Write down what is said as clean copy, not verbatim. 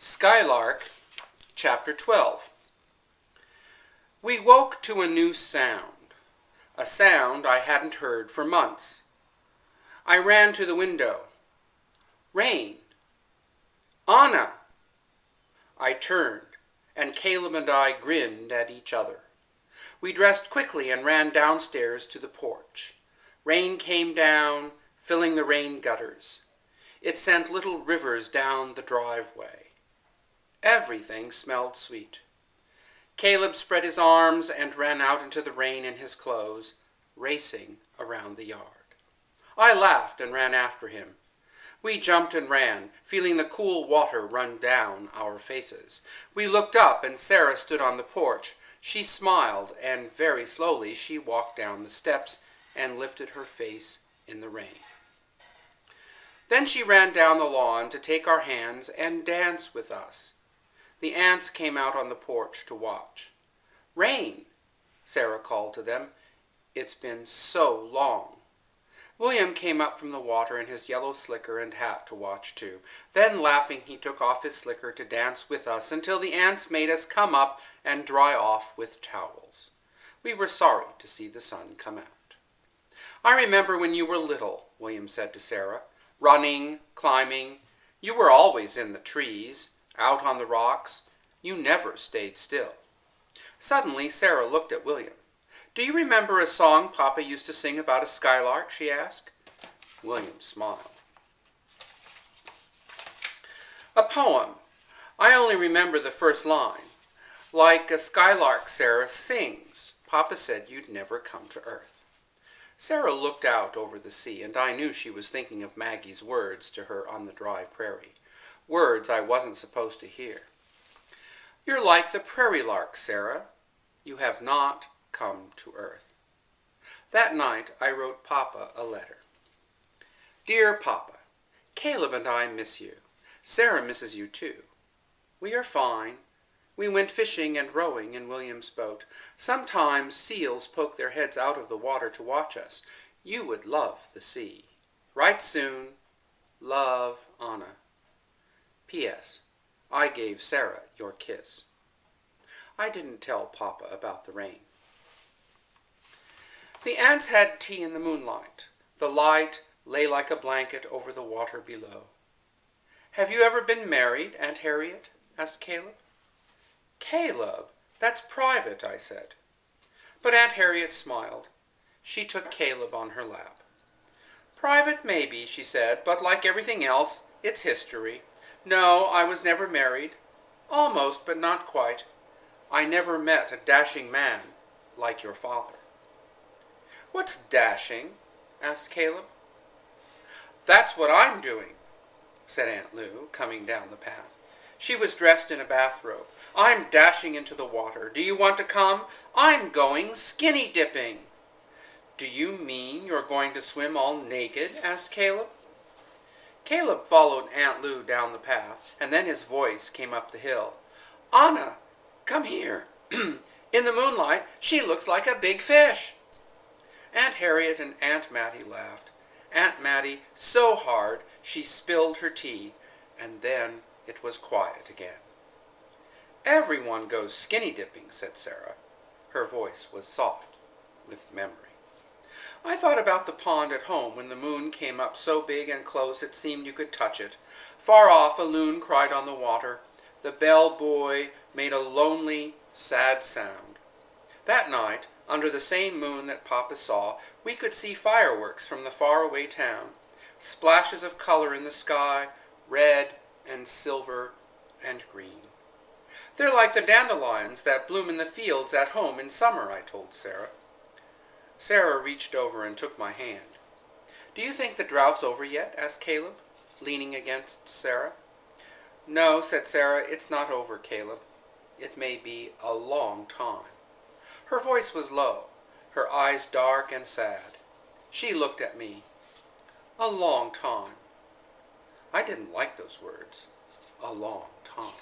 Skylark, Chapter 12. We woke to a new sound, a sound I hadn't heard for months. I ran to the window. Rain. Anna! I turned, and Caleb and I grinned at each other. We dressed quickly and ran downstairs to the porch. Rain came down, filling the rain gutters. It sent little rivers down the driveway. Everything smelled sweet. Caleb spread his arms and ran out into the rain in his clothes, racing around the yard. I laughed and ran after him. We jumped and ran, feeling the cool water run down our faces. We looked up, and Sarah stood on the porch. She smiled, and very slowly she walked down the steps and lifted her face in the rain. Then she ran down the lawn to take our hands and dance with us. The ants came out on the porch to watch. "Rain," Sarah called to them. "It's been so long." William came up from the water in his yellow slicker and hat to watch too. Then, laughing, he took off his slicker to dance with us until the ants made us come up and dry off with towels. We were sorry to see the sun come out. "I remember when you were little," William said to Sarah, "running, climbing. You were always in the trees, out on the rocks. You never stayed still." Suddenly, Sarah looked at William. "Do you remember a song Papa used to sing about a skylark?" she asked. William smiled. "A poem. I only remember the first line. Like a skylark, Sarah sings. Papa said you'd never come to earth." Sarah looked out over the sea, and I knew she was thinking of Maggie's words to her on the dry prairie. Words I wasn't supposed to hear. "You're like the prairie lark, Sarah. You have not come to earth." That night I wrote Papa a letter. "Dear Papa, Caleb and I miss you. Sarah misses you too. We are fine. We went fishing and rowing in William's boat. Sometimes seals poke their heads out of the water to watch us. You would love the sea. Write soon. Love, Anna. P.S. I gave Sarah your kiss." I didn't tell Papa about the rain. The ants had tea in the moonlight. The light lay like a blanket over the water below. "Have you ever been married, Aunt Harriet?" asked Caleb. "Caleb, that's private," I said. But Aunt Harriet smiled. She took Caleb on her lap. "Private maybe," she said, "but like everything else, it's history. No, I was never married. Almost, but not quite. I never met a dashing man like your father." "What's dashing?" asked Caleb. "That's what I'm doing," said Aunt Lou, coming down the path. She was dressed in a bathrobe. "I'm dashing into the water. Do you want to come? I'm going skinny dipping." "Do you mean you're going to swim all naked?" asked Caleb. Caleb followed Aunt Lou down the path, and then his voice came up the hill. "Anna, come here. In the moonlight, she looks like a big fish." Aunt Harriet and Aunt Mattie laughed. Aunt Mattie so hard she spilled her tea, and then it was quiet again. "Everyone goes skinny dipping," said Sarah. Her voice was soft with memory. I thought about the pond at home when the moon came up so big and close it seemed you could touch it. Far off, a loon cried on the water. The bell buoy made a lonely, sad sound. That night, under the same moon that Papa saw, we could see fireworks from the faraway town. Splashes of color in the sky, red and silver and green. "They're like the dandelions that bloom in the fields at home in summer," I told Sarah. Sarah reached over and took my hand. "Do you think the drought's over yet?" asked Caleb, leaning against Sarah. "No," said Sarah, "it's not over, Caleb. It may be a long time." Her voice was low, her eyes dark and sad. She looked at me. A long time. I didn't like those words. A long time.